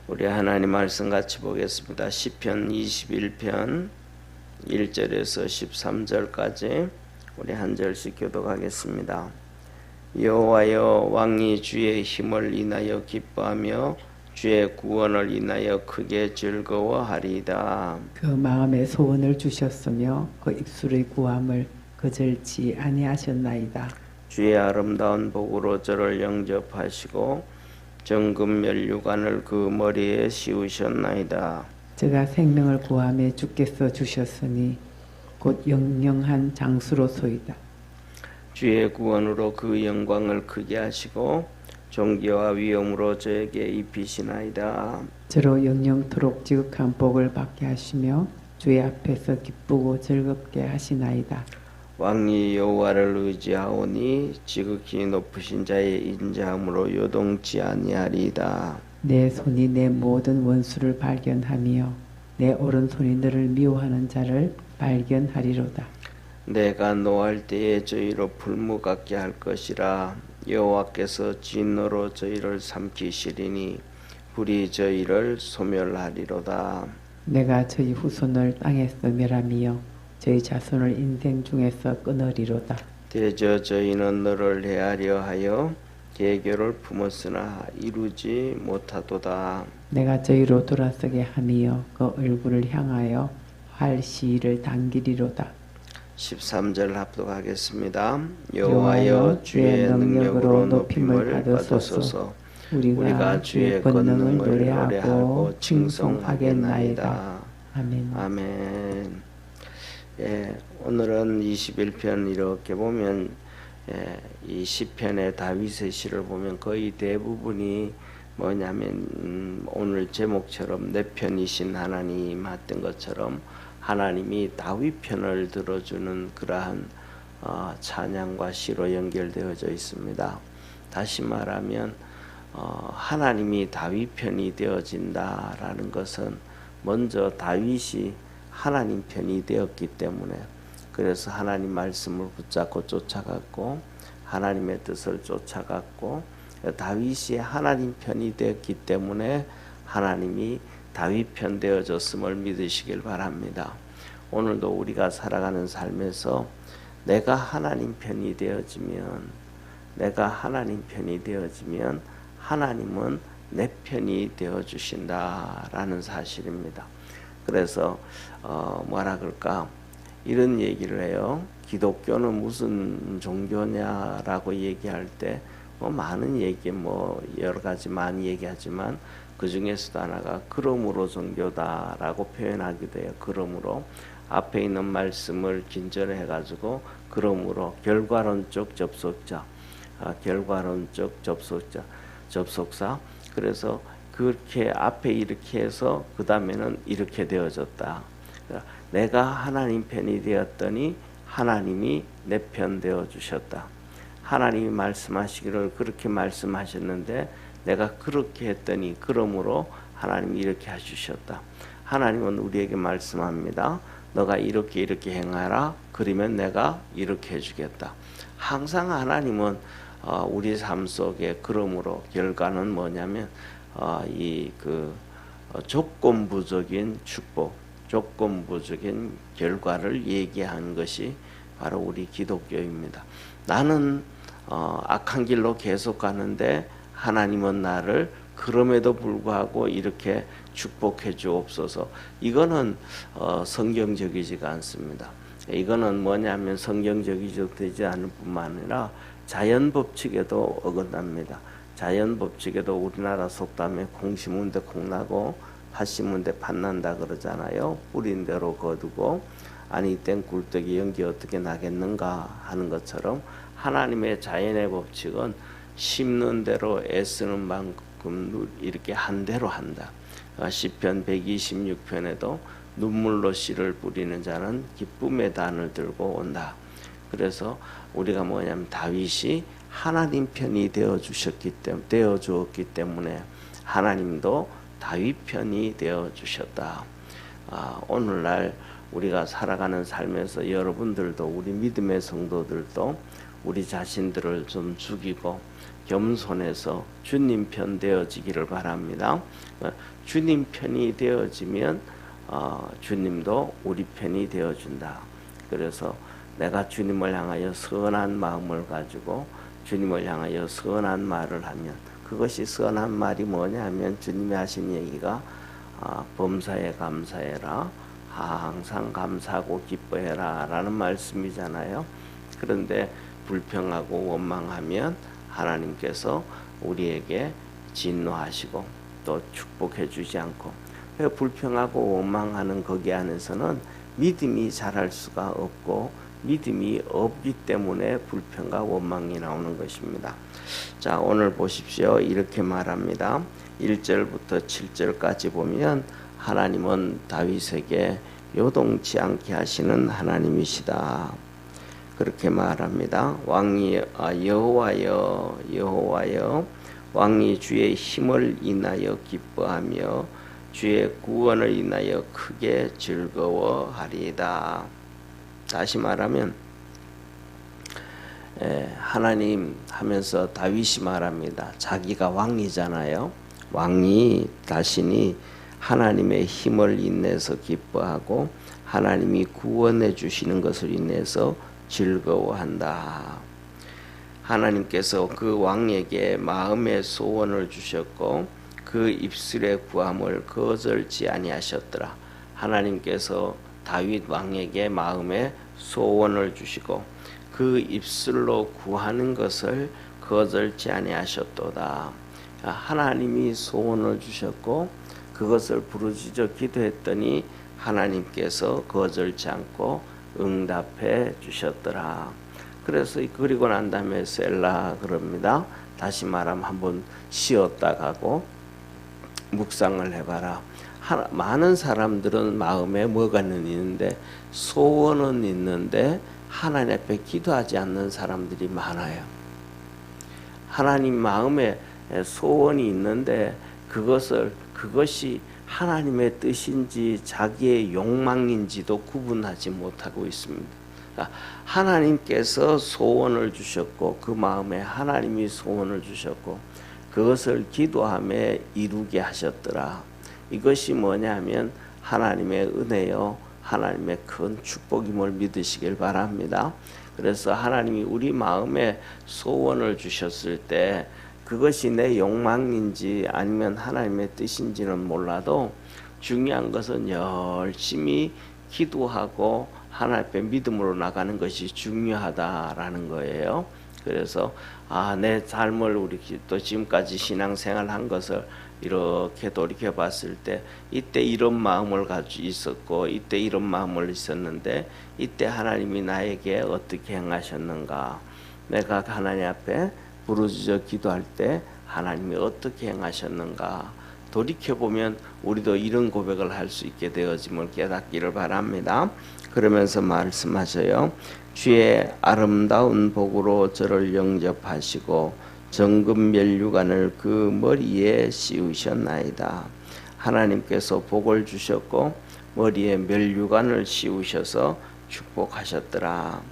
우리 하나님 말씀 같이 보겠습니다. 시편 21편 1절에서 13절까지 우리 한 절씩 교독하겠습니다. 여호와여, 왕이 주의 힘을 인하여 기뻐하며 주의 구원을 인하여 크게 즐거워하리이다. 그 마음의 소원을 주셨으며 그 입술의 구함을 거절치 아니하셨나이다. 주의 아름다운 복으로 저를 영접하시고 정금 면류관을 그 머리에 씌우셨나이다. 저가 생명을 구함에 주께서 주셨으니 곧 영영한 장수로소이다. 주의 구원으로 그 영광을 크게 하시고 존귀와 위엄으로 저에게 입히시나이다. 저로 영영토록 지극한 복을 받게 하시며 주의 앞에서 기쁘고 즐겁게 하시나이다. 왕이 여호와를 의지하오니 지극히 높으신 자의 인자함으로 요동치 아니하리이다. 내 손이 내 모든 원수를 발견하며 내 오른손이 너를 미워하는 자를 발견하리로다. 내가 노할 때에 저희로 풀무 같게 할 것이라. 여호와께서 진노로 저희를 삼키시리니 불이 저희를 소멸하리로다. 내가 저희 후손을 땅에서 멸하며 저희 자손을 인생 중에서 끊으리로다. 대저 저희는 너를 헤아려 하여 계교를 품었으나 이루지 못하도다. 내가 저희로 돌아서게 하며 그 얼굴을 향하여 활 시위를 당기리로다. 13절 합독하겠습니다. 여호와여, 주의 능력으로 높임을 받으소서. 우리가 주의 권능을 노래하고 칭송하겠나이다. 아멘. 아멘. 예, 오늘은 21편 이렇게 보면 이 시편의 다윗의 시를 보면 거의 대부분이 뭐냐면 오늘 제목처럼 내 편이신 하나님 했던 것처럼 하나님이 다윗 편을 들어주는 그러한 찬양과 시로 연결되어져 있습니다. 다시 말하면 하나님이 다윗 편이 되어진다라는 것은 먼저 다윗이 하나님 편이 되었기 때문에, 그래서 하나님 말씀을 붙잡고 쫓아갔고 하나님의 뜻을 쫓아갔고 다윗이 하나님 편이 되었기 때문에 하나님이 다윗 편 되어졌음을 믿으시길 바랍니다. 오늘도 우리가 살아가는 삶에서 내가 하나님 편이 되어지면 하나님은 내 편이 되어주신다라는 사실입니다. 그래서 뭐라 그럴까 이런 얘기를 해요. 기독교는 무슨 종교냐라고 얘기할 때 많은 얘기 여러 가지 많이 얘기하지만 그 중에서도 하나가 그러므로 종교다라고 표현하기도 해요. 그러므로 앞에 있는 말씀을 긴전해 가지고 그러므로 결과론적 접속자, 접속사. 그래서 그렇게 앞에 이렇게 해서 그 다음에는 이렇게 되어졌다. 내가 하나님 편이 되었더니 하나님이 내 편 되어 주셨다. 하나님이 말씀하시기를 그렇게 말씀하셨는데 내가 그렇게 했더니 그러므로 하나님이 이렇게 해주셨다. 하나님은 우리에게 말씀합니다. 너가 이렇게 행하라. 그러면 내가 이렇게 해주겠다. 항상 하나님은 우리 삶 속에 그러므로 결과는 뭐냐면 조건부적인 축복, 조건부적인 결과를 얘기한 것이 바로 우리 기독교입니다. 나는 악한 길로 계속 가는데 하나님은 나를 그럼에도 불구하고 이렇게 축복해 주옵소서. 이거는 성경적이지가 않습니다. 이거는 뭐냐면 성경적이지 되지 않을 뿐만 아니라 자연 법칙에도 어긋납니다. 자연 법칙에도 우리나라 속담에 콩 심은 데 콩나고 팥 심은 데 팥난다 그러잖아요. 뿌린 대로 거두고 아니 땐 굴떡이 연기 어떻게 나겠는가 하는 것처럼 하나님의 자연의 법칙은 심는 대로 애쓰는 만큼 이렇게 한 대로 한다. 시편 126편에도 눈물로 씨를 뿌리는 자는 기쁨의 단을 들고 온다. 그래서 우리가 뭐냐면 다윗이 하나님 편이 되어 주었기 때문에 하나님도 다윗 편이 되어 주셨다. 오늘날 우리가 살아가는 삶에서 여러분들도 우리 믿음의 성도들도 우리 자신들을 좀 죽이고 겸손해서 주님 편 되어지기를 바랍니다. 주님 편이 되어지면 주님도 우리 편이 되어준다. 그래서 내가 주님을 향하여 선한 마음을 가지고 주님을 향하여 선한 말을 하면, 그것이 선한 말이 뭐냐 하면 주님이 하신 얘기가 범사에 감사해라, 항상 감사하고 기뻐해라 라는 말씀이잖아요. 그런데 불평하고 원망하면 하나님께서 우리에게 진노하시고 또 축복해 주지 않고, 불평하고 원망하는 거기 안에서는 믿음이 자랄 수가 없고 믿음이 없기 때문에 불평과 원망이 나오는 것입니다. 자, 오늘 보십시오. 이렇게 말합니다. 1절부터 7절까지 보면 하나님은 다윗에게 요동치 않게 하시는 하나님이시다. 그렇게 말합니다. 왕이 여호와여 왕이 주의 힘을 인하여 기뻐하며 주의 구원을 인하여 크게 즐거워하리이다. 다시 말하면 하나님 하면서 다윗이 말합니다. 자기가 왕이잖아요. 왕이 자신이 하나님의 힘을 인해서 기뻐하고 하나님이 구원해 주시는 것을 인해서 즐거워한다. 하나님께서 그 왕에게 마음의 소원을 주셨고 그 입술의 구함을 거절지 아니하셨더라. 하나님께서 다윗 왕에게 마음의 소원을 주시고 그 입술로 구하는 것을 거절지 아니하셨도다. 하나님이 소원을 주셨고 그것을 부르짖어 기도했더니 하나님께서 거절지 않고 응답해 주셨더라. 그래서 그리고 난 다음에 셀라 그럽니다. 다시 말하면 한번 쉬었다 가고 묵상을 해봐라. 많은 사람들은 마음에 뭐가 있는데 소원은 있는데 하나님 앞에 기도하지 않는 사람들이 많아요. 하나님 마음에 소원이 있는데 그것이 하나님의 뜻인지 자기의 욕망인지도 구분하지 못하고 있습니다. 그러니까 하나님께서 소원을 주셨고 그 마음에 하나님이 소원을 주셨고 그것을 기도함에 이루게 하셨더라. 이것이 뭐냐면 하나님의 은혜요, 하나님의 큰 축복임을 믿으시길 바랍니다. 그래서 하나님이 우리 마음에 소원을 주셨을 때 그것이 내 욕망인지 아니면 하나님의 뜻인지는 몰라도 중요한 것은 열심히 기도하고 하나님 앞에 믿음으로 나가는 것이 중요하다라는 거예요. 그래서 내 삶을 우리 또 지금까지 신앙생활 한 것을 이렇게 돌이켜 봤을 때 이때 이런 마음을 가지고 있었고 이때 이런 마음을 있었는데 이때 하나님이 나에게 어떻게 행하셨는가, 내가 하나님 앞에 부르짖어 기도할 때 하나님이 어떻게 행하셨는가 돌이켜보면 우리도 이런 고백을 할 수 있게 되어짐을 깨닫기를 바랍니다. 그러면서 말씀하셔요. 주의 아름다운 복으로 저를 영접하시고 정금 면류관을 그 머리에 씌우셨나이다. 하나님께서 복을 주셨고 머리에 면류관을 씌우셔서 축복하셨더라.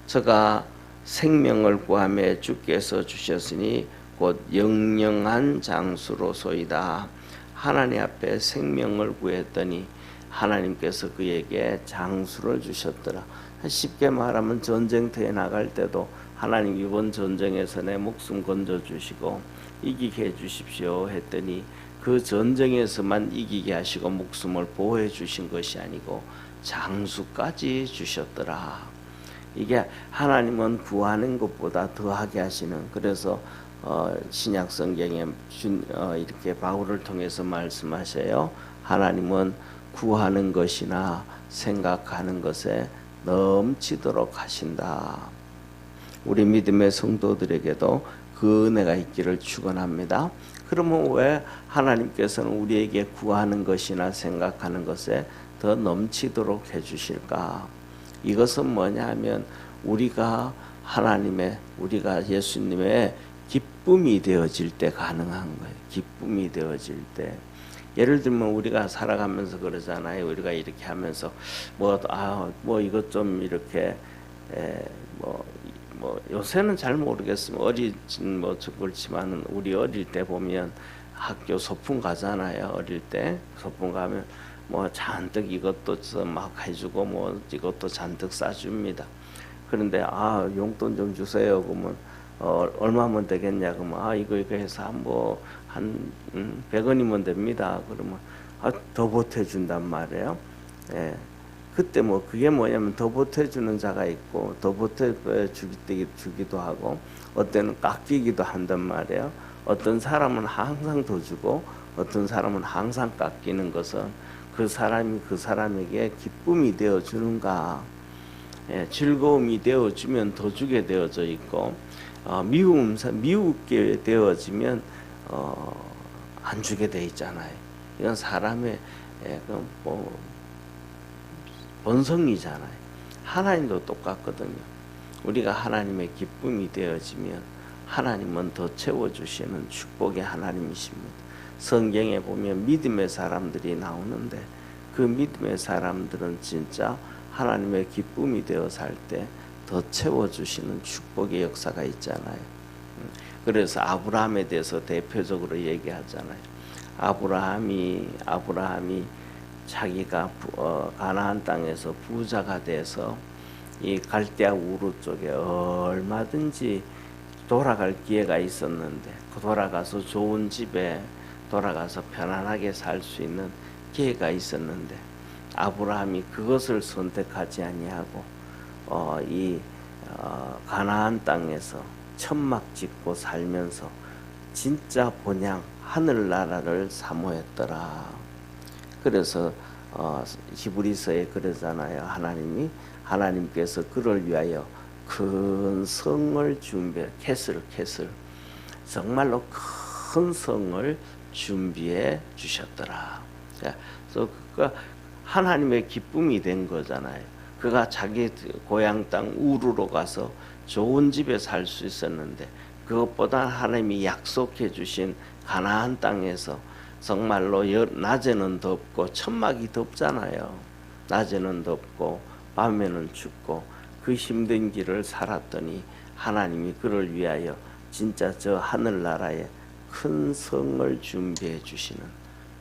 저가 생명을 구하며 주께서 주셨으니 곧 영영한 장수로소이다. 하나님 앞에 생명을 구했더니 하나님께서 그에게 장수를 주셨더라. 쉽게 말하면 전쟁터에 나갈 때도 하나님 이번 전쟁에서 내 목숨 건져주시고 이기게 해주십시오 했더니 그 전쟁에서만 이기게 하시고 목숨을 보호해 주신 것이 아니고 장수까지 주셨더라. 이게 하나님은 구하는 것보다 더하게 하시는, 그래서 신약 성경에 이렇게 바울을 통해서 말씀하셔요. 하나님은 구하는 것이나 생각하는 것에 넘치도록 하신다. 우리 믿음의 성도들에게도 그 은혜가 있기를 축원합니다. 그러면 왜 하나님께서는 우리에게 구하는 것이나 생각하는 것에 더 넘치도록 해주실까? 이것은 뭐냐 하면 우리가 예수님의 기쁨이 되어질 때 가능한 거예요. 기쁨이 되어질 때. 예를 들면 우리가 살아가면서 그러잖아요. 우리가 이렇게 하면서 이것 좀 이렇게 뭐 요새는 잘 모르겠으면 어리진 뭐 그렇지만은 우리 어릴 때 보면 학교 소풍 가잖아요. 어릴 때 소풍 가면 뭐 잔뜩 이것도 막 해주고 뭐 이것도 잔뜩 싸줍니다. 그런데 용돈 좀 주세요. 그러면 얼마면 되겠냐? 그러면 이거 해서 뭐한 100원이면 됩니다. 그러면 더 보태준단 말이에요. 예. 그때 뭐 그게 뭐냐면 더 보태주는 자가 있고 더 보태주기도 하고 어때는 깎이기도 한단 말이에요. 어떤 사람은 항상 더 주고 어떤 사람은 항상 깎이는 것은 그 사람이 그 사람에게 기쁨이 되어 주는가, 즐거움이 되어 주면 더 주게 되어져 있고 미우게 되어지면 안 주게 돼 있잖아요. 이건 사람의 뭐 본성이잖아요. 하나님도 똑같거든요. 우리가 하나님의 기쁨이 되어지면 하나님은 더 채워주시는 축복의 하나님이십니다. 성경에 보면 믿음의 사람들이 나오는데 그 믿음의 사람들은 진짜 하나님의 기쁨이 되어 살 때 더 채워주시는 축복의 역사가 있잖아요. 그래서 아브라함에 대해서 대표적으로 얘기하잖아요. 아브라함이 자기가 가나안 땅에서 부자가 돼서 이 갈대아 우르 쪽에 얼마든지 돌아갈 기회가 있었는데 돌아가서 좋은 집에 돌아가서 편안하게 살 수 있는 기회가 있었는데 아브라함이 그것을 선택하지 아니하고 가나안 땅에서 천막 짓고 살면서 진짜 본향 하늘나라를 사모했더라. 그래서 히브리서에 그러잖아요. 하나님께서 그를 위하여 큰 성을 준비해 캐슬 정말로 큰 성을 준비해 주셨더라. 그래서 그가 하나님의 기쁨이 된 거잖아요. 그가 자기 고향 땅 우르로 가서 좋은 집에 살 수 있었는데 그것보다 하나님이 약속해 주신 가나안 땅에서 정말로 낮에는 덥고 천막이 덥잖아요. 낮에는 덥고 밤에는 춥고 그 힘든 길을 살았더니 하나님이 그를 위하여 진짜 저 하늘나라에 큰 성을 준비해 주시는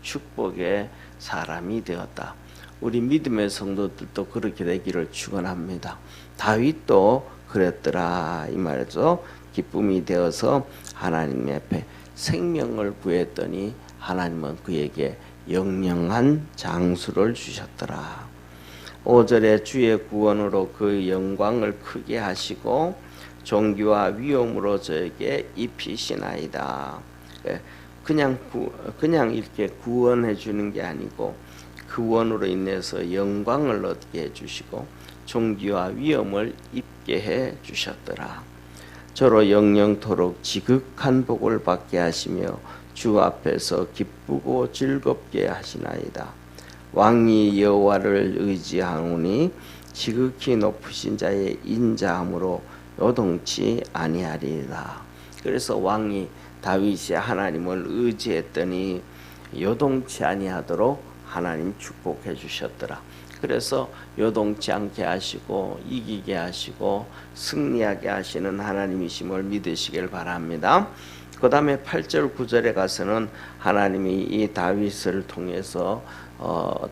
축복의 사람이 되었다. 우리 믿음의 성도들도 그렇게 되기를 축원합니다. 다윗도 그랬더라 이 말이죠. 기쁨이 되어서 하나님 앞에 생명을 구했더니 하나님은 그에게 영영한 장수를 주셨더라. 5절에 주의 구원으로 그 영광을 크게 하시고 존귀와 위엄으로 저에게 입히시나이다. 그냥 이렇게 구원해 주는 게 아니고 구원으로 인해서 영광을 얻게 해주시고 존귀와 위엄을 입게 해 주셨더라. 저로 영영토록 지극한 복을 받게 하시며 주 앞에서 기쁘고 즐겁게 하시나이다. 왕이 여호와를 의지하오니 지극히 높으신 자의 인자함으로 요동치 아니하리라. 그래서 왕이 다윗이 하나님을 의지했더니 요동치 아니하도록 하나님 축복해 주셨더라. 그래서 요동치 않게 하시고 이기게 하시고 승리하게 하시는 하나님이심을 믿으시길 바랍니다. 그 다음에 8절 9절에 가서는 하나님이 이 다윗을 통해서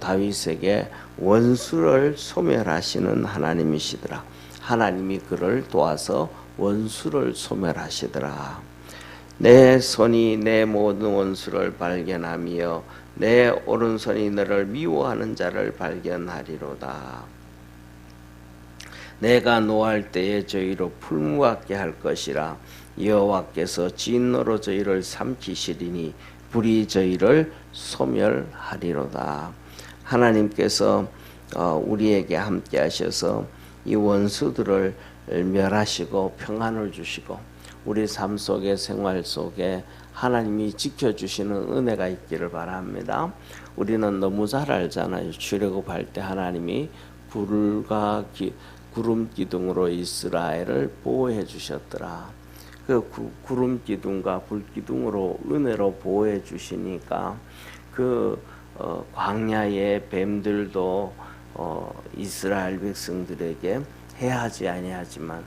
다윗에게 원수를 소멸하시는 하나님이시더라. 하나님이 그를 도와서 원수를 소멸하시더라. 내 손이 내 모든 원수를 발견하며 내 오른손이 너를 미워하는 자를 발견하리로다. 내가 노할 때에 저희로 풀무같게 할 것이라. 여호와께서 진노로 저희를 삼키시리니 불이 저희를 소멸하리로다. 하나님께서 우리에게 함께 하셔서 이 원수들을 멸하시고 평안을 주시고 우리 삶 속에 생활 속에 하나님이 지켜주시는 은혜가 있기를 바랍니다. 우리는 너무 잘 알잖아요. 출애굽할 때 하나님이 불과 구름 기둥으로 이스라엘을 보호해 주셨더라. 그 구름 기둥과 불 기둥으로 은혜로 보호해 주시니까 그 광야의 뱀들도 이스라엘 백성들에게 해하지 아니하지만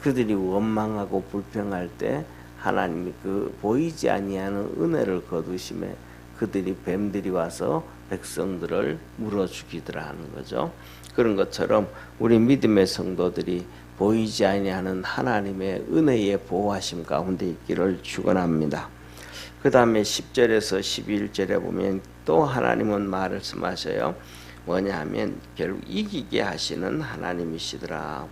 그들이 원망하고 불평할 때 하나님이 그 보이지 아니하는 은혜를 거두심에 그들이 뱀들이 와서 백성들을 물어 죽이더라 하는 거죠. 그런 것처럼 우리 믿음의 성도들이 보이지 아니하는 하나님의 은혜의 보호하심 가운데 있기를 축원합니다. 그 다음에 10절에서 11절에 보면 또 하나님은 말씀하셔요. 뭐냐 하면 결국 이기게 하시는 하나님이시더라.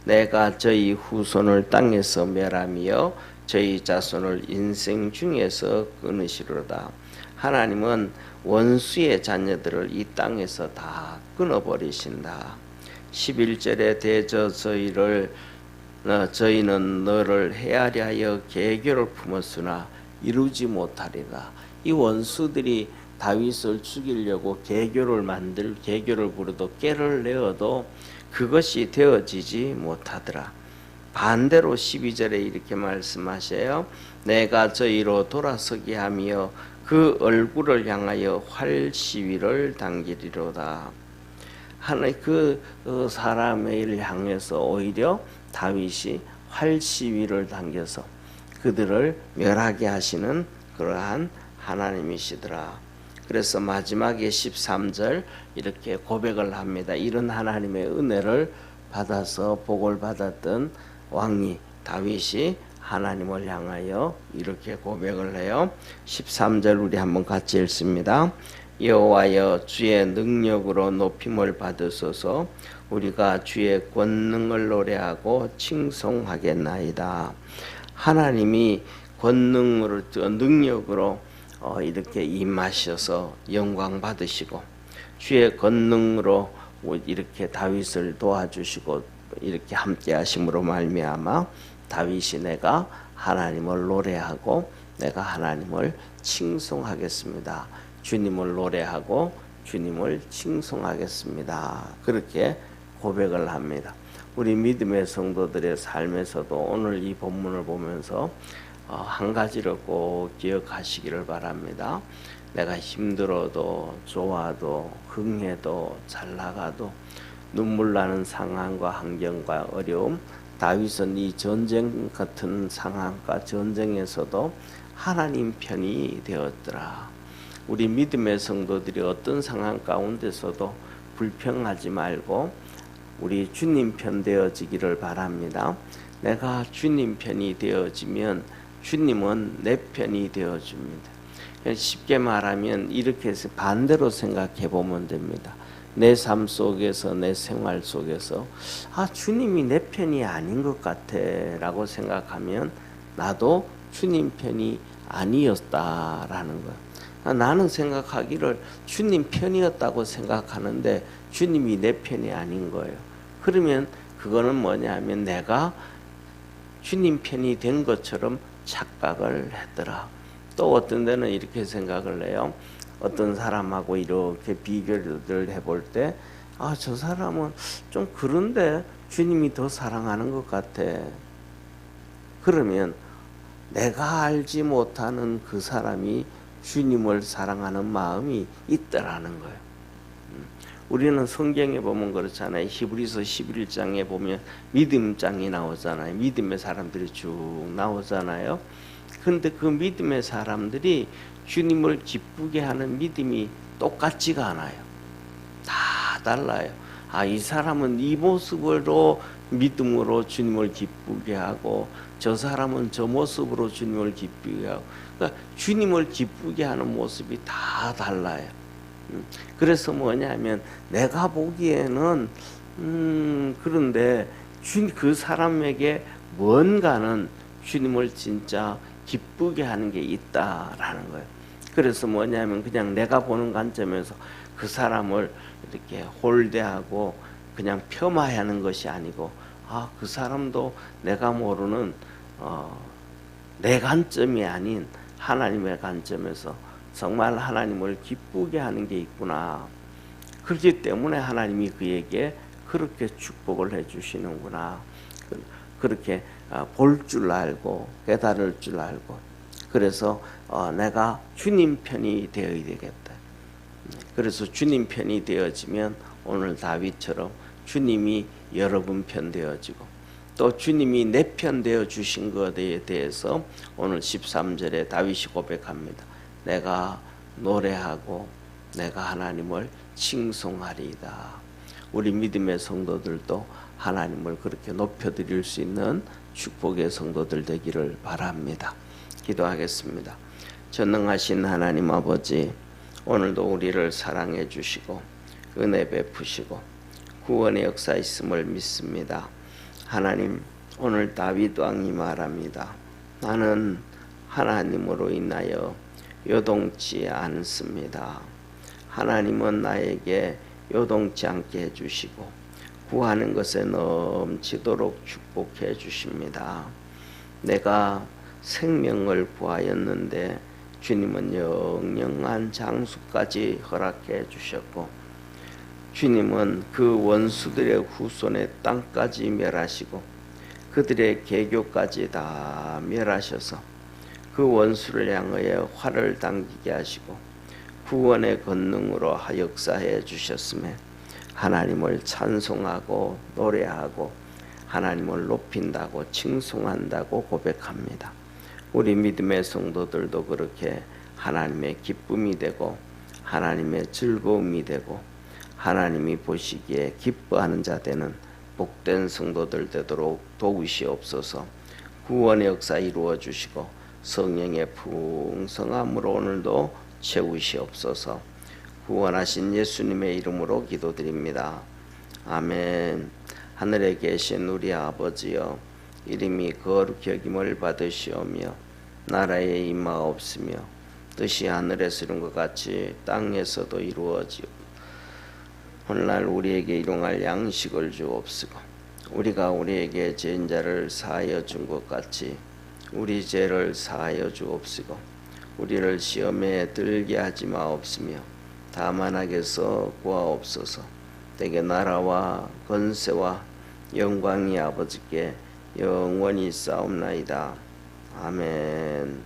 내가 저희 후손을 땅에서 멸하며 저희 자손을 인생 중에서 끊으시리로다. 하나님은 원수의 자녀들을 이 땅에서 다 끊어버리신다. 11절에 대저 저희는 너를 헤아려 하여 계교를 품었으나 이루지 못하리라. 이 원수들이 다윗을 죽이려고 계교를 부르도 깨를 내어도 그것이 되어지지 못하더라. 반대로 12절에 이렇게 말씀하셔요. 내가 저희로 돌아서게 하며 그 얼굴을 향하여 활 시위를 당기리로다. 하나님 그 사람을 향해서 오히려 다윗이 활 시위를 당겨서 그들을 멸하게 하시는 그러한 하나님이시더라. 그래서 마지막에 13절 이렇게 고백을 합니다. 이런 하나님의 은혜를 받아서 복을 받았던 왕이 다윗이 하나님을 향하여 이렇게 고백을 해요. 13절 우리 한번 같이 읽습니다. 여호와여 주의 능력으로 높임을 받으소서. 우리가 주의 권능을 노래하고 칭송하겠나이다. 하나님이 능력으로 이렇게 임하셔서 영광 받으시고 주의 권능으로 이렇게 다윗을 도와주시고 이렇게 함께 하심으로 말미암아 다윗이 내가 하나님을 노래하고 내가 하나님을 칭송하겠습니다. 주님을 노래하고 주님을 칭송하겠습니다. 그렇게 고백을 합니다. 우리 믿음의 성도들의 삶에서도 오늘 이 본문을 보면서 한 가지를 꼭 기억하시기를 바랍니다. 내가 힘들어도 좋아도 흥해도 잘 나가도 눈물 나는 상황과 환경과 어려움, 다윗은 이 전쟁 같은 상황과 전쟁에서도 하나님 편이 되었더라. 우리 믿음의 성도들이 어떤 상황 가운데서도 불평하지 말고 우리 주님 편 되어지기를 바랍니다. 내가 주님 편이 되어지면 주님은 내 편이 되어줍니다. 쉽게 말하면 이렇게 해서 반대로 생각해 보면 됩니다. 내 삶 속에서 내 생활 속에서 주님이 내 편이 아닌 것 같아 라고 생각하면 나도 주님 편이 아니었다라는 거예요. 나는 생각하기를 주님 편이었다고 생각하는데 주님이 내 편이 아닌 거예요. 그러면 그거는 뭐냐 하면 내가 주님 편이 된 것처럼 착각을 했더라. 또 어떤 데는 이렇게 생각을 해요. 어떤 사람하고 이렇게 비교를 해볼 때 저 사람은 좀 그런데 주님이 더 사랑하는 것 같아. 그러면 내가 알지 못하는 그 사람이 주님을 사랑하는 마음이 있더라는 거예요. 우리는 성경에 보면 그렇잖아요. 히브리서 11장에 보면 믿음장이 나오잖아요. 믿음의 사람들이 쭉 나오잖아요. 그런데 그 믿음의 사람들이 주님을 기쁘게 하는 믿음이 똑같지가 않아요. 다 달라요. 이 사람은 이 모습으로 믿음으로 주님을 기쁘게 하고 저 사람은 저 모습으로 주님을 기쁘게 하고 그러니까 주님을 기쁘게 하는 모습이 다 달라요. 그래서 뭐냐면 내가 보기에는 그런데 그 사람에게 뭔가는 주님을 진짜 기쁘게 하는 게 있다라는 거예요. 그래서 뭐냐면 그냥 내가 보는 관점에서 그 사람을 이렇게 홀대하고 그냥 폄하하는 것이 아니고 그 사람도 내가 모르는 내 관점이 아닌 하나님의 관점에서 정말 하나님을 기쁘게 하는 게 있구나. 그렇기 때문에 하나님이 그에게 그렇게 축복을 해주시는구나. 그렇게 볼 줄 알고 깨달을 줄 알고 그래서 내가 주님 편이 되어야 되겠다. 그래서 주님 편이 되어지면 오늘 다윗처럼 주님이 여러분 편 되어지고 또 주님이 내 편 되어 주신 것에 대해서 오늘 13절에 다윗이 고백합니다. 내가 노래하고 내가 하나님을 칭송하리이다. 우리 믿음의 성도들도 하나님을 그렇게 높여드릴 수 있는 축복의 성도들 되기를 바랍니다. 기도하겠습니다. 전능하신 하나님 아버지, 오늘도 우리를 사랑해 주시고 은혜 베푸시고 구원의 역사 있음을 믿습니다. 하나님, 오늘 다윗 왕이 말합니다. 나는 하나님으로 인하여 요동치 않습니다. 하나님은 나에게 요동치 않게 해주시고 구하는 것에 넘치도록 축복해 주십니다. 내가 생명을 구하였는데 주님은 영영한 장수까지 허락해 주셨고, 주님은 그 원수들의 후손의 땅까지 멸하시고 그들의 계교까지 다 멸하셔서 그 원수를 향하여 활을 당기게 하시고 구원의 권능으로 역사해 주셨음에 하나님을 찬송하고 노래하고 하나님을 높인다고 칭송한다고 고백합니다. 우리 믿음의 성도들도 그렇게 하나님의 기쁨이 되고 하나님의 즐거움이 되고 하나님이 보시기에 기뻐하는 자 되는 복된 성도들 되도록 도우시옵소서. 구원의 역사 이루어 주시고 성령의 풍성함으로 오늘도 채우시옵소서. 구원하신 예수님의 이름으로 기도드립니다. 아멘. 하늘에 계신 우리 아버지여, 이름이 거룩히 여김을 받으시오며 나라에 임하옵시며 뜻이 하늘에서 이룬 것 같이 땅에서도 이루어지오. 오늘날 우리에게 일용할 양식을 주옵시고 우리가 우리에게 죄인 자를 사하여 준 것 같이 우리 죄를 사하여 주옵시고 우리를 시험에 들게 하지 마옵시며 다만 악에서 구하옵소서. 대개 나라와 권세와 영광이 아버지께 영원히 싸움나이다. 아멘.